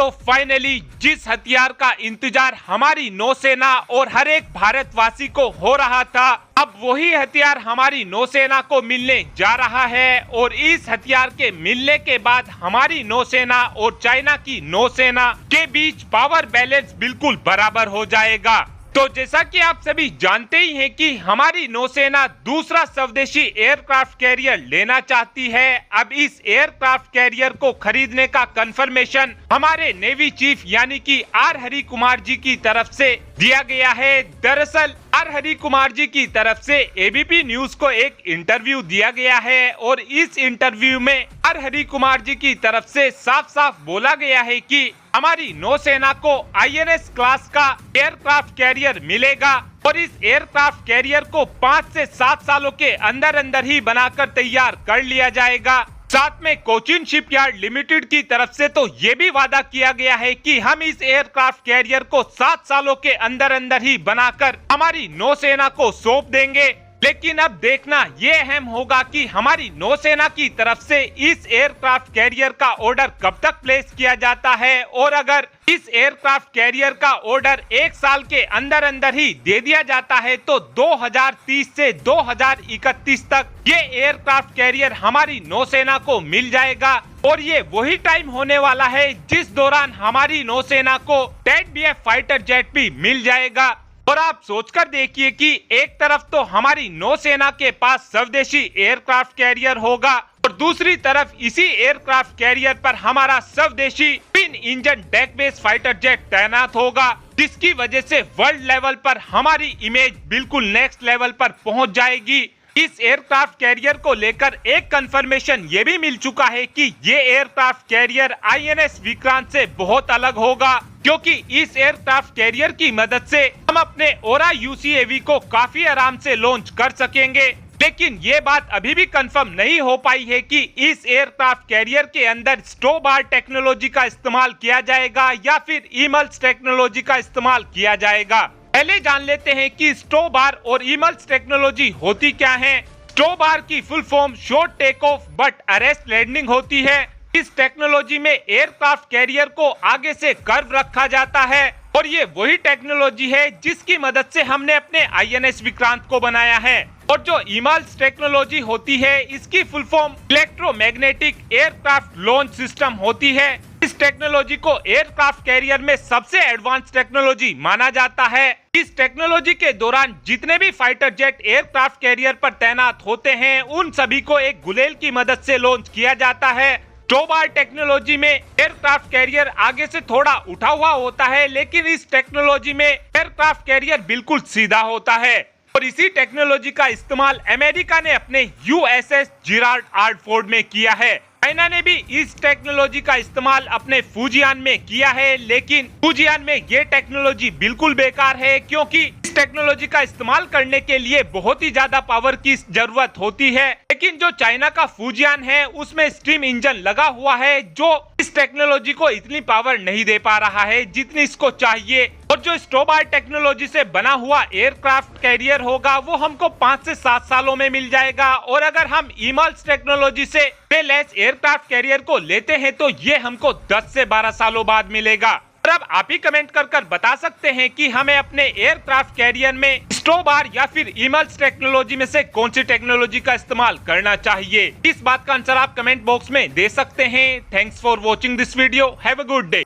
तो फाइनली जिस हथियार का इंतजार हमारी नौसेना और हर एक भारतवासी को हो रहा था, अब वही हथियार हमारी नौसेना को मिलने जा रहा है। और इस हथियार के मिलने के बाद हमारी नौसेना और चाइना की नौसेना के बीच पावर बैलेंस बिल्कुल बराबर हो जाएगा। तो जैसा कि आप सभी जानते ही हैं कि हमारी नौसेना दूसरा स्वदेशी एयरक्राफ्ट कैरियर लेना चाहती है। अब इस एयरक्राफ्ट कैरियर को खरीदने का कंफर्मेशन हमारे नेवी चीफ यानी कि आर हरि कुमार जी की तरफ से दिया गया है। दरअसल आर हरि कुमार जी की तरफ से एबीपी न्यूज को एक इंटरव्यू दिया गया है और इस इंटरव्यू में आर हरि कुमार जी की तरफ से साफ साफ बोला गया है कि हमारी नौसेना को आईएनएस क्लास का एयरक्राफ्ट कैरियर मिलेगा और इस एयरक्राफ्ट कैरियर को 5 से 7 सालों के अंदर ही बनाकर तैयार कर लिया जाएगा। साथ में कोचिन शिपयार्ड लिमिटेड की तरफ से तो ये भी वादा किया गया है कि हम इस एयरक्राफ्ट कैरियर को 7 सालों के अंदर ही बनाकर हमारी नौसेना को सौंप देंगे। लेकिन अब देखना ये अहम होगा कि हमारी नौसेना की तरफ से इस एयरक्राफ्ट कैरियर का ऑर्डर कब तक प्लेस किया जाता है और अगर इस एयरक्राफ्ट कैरियर का ऑर्डर 1 साल के अंदर ही दे दिया जाता है तो 2030 से 2031 तक ये एयरक्राफ्ट कैरियर हमारी नौसेना को मिल जाएगा। और ये वही टाइम होने वाला है जिस दौरान हमारी नौसेना को TED-BF फाइटर जेट भी मिल जाएगा। और आप सोचकर देखिए कि एक तरफ तो हमारी नौसेना के पास स्वदेशी एयरक्राफ्ट कैरियर होगा और दूसरी तरफ इसी एयरक्राफ्ट कैरियर पर हमारा स्वदेशी twin engine deck base fighter jet तैनात होगा, जिसकी वजह से वर्ल्ड लेवल पर हमारी इमेज बिल्कुल नेक्स्ट लेवल पर पहुंच जाएगी। इस एयरक्राफ्ट कैरियर को लेकर एक कंफर्मेशन ये भी मिल चुका है कि ये एयरक्राफ्ट कैरियर आईएनएस विक्रांत से बहुत अलग होगा, क्योंकि इस एयरक्राफ्ट कैरियर की मदद से हम अपने ओरा यूसीएवी को काफी आराम से लॉन्च कर सकेंगे। लेकिन ये बात अभी भी कंफर्म नहीं हो पाई है कि इस एयरक्राफ्ट कैरियर के अंदर स्टोबार टेक्नोलॉजी का इस्तेमाल किया जाएगा या फिर ईमल्स टेक्नोलॉजी का इस्तेमाल किया जाएगा। पहले जान लेते हैं कि स्टोबार और ईमल्स टेक्नोलॉजी होती क्या है। स्टोबार की full form short take off but arrest landing होती है। इस टेक्नोलॉजी में एयरक्राफ्ट कैरियर को आगे से कर्व रखा जाता है और ये वही टेक्नोलॉजी है जिसकी मदद से हमने अपने आईएनएस विक्रांत को बनाया है। और जो ईमल्स टेक्नोलॉजी होती है इसकी full form electromagnetic aircraft launch system होती है। इस टेक्नोलॉजी को एयरक्राफ्ट कैरियर में सबसे एडवांस टेक्नोलॉजी माना जाता है। इस टेक्नोलॉजी के दौरान जितने भी फाइटर जेट एयरक्राफ्ट कैरियर पर तैनात होते हैं उन सभी को एक गुलेल की मदद से लॉन्च किया जाता है। स्टोबार टेक्नोलॉजी में एयरक्राफ्ट कैरियर आगे से थोड़ा उठा हुआ होता है, लेकिन इस टेक्नोलॉजी में एयरक्राफ्ट कैरियर बिल्कुल सीधा होता है। और इसी टेक्नोलॉजी का इस्तेमाल अमेरिका ने अपने यूएसएस जिराल्ड आर फोर्ड में किया है। चाइना ने भी इस टेक्नोलॉजी का इस्तेमाल अपने फुजियान में किया है, लेकिन फुजियान में ये टेक्नोलॉजी बिल्कुल बेकार है, क्योंकि इस टेक्नोलॉजी का इस्तेमाल करने के लिए बहुत ही ज्यादा पावर की जरूरत होती है। लेकिन जो चाइना का फुजियान है उसमें स्टीम इंजन लगा हुआ है जो इस टेक्नोलॉजी को इतनी पावर नहीं दे पा रहा है जितनी इसको चाहिए। और जो स्टोबार टेक्नोलॉजी से बना हुआ एयरक्राफ्ट कैरियर होगा वो हमको 5 से 7 सालों में मिल जाएगा। और अगर हम ईमल्स टेक्नोलॉजी से लैस एयरक्राफ्ट कैरियर को लेते हैं तो ये हमको 10 से 12 सालों बाद मिलेगा। और अब आप ही कमेंट कर बता सकते हैं कि हमें अपने एयरक्राफ्ट कैरियर में स्टोबार या फिर ईमल्स टेक्नोलॉजी में से कौन सी टेक्नोलॉजी का इस्तेमाल करना चाहिए। इस बात का आंसर आप कमेंट बॉक्स में दे सकते हैं। Thanks for watching this video. Have a good day.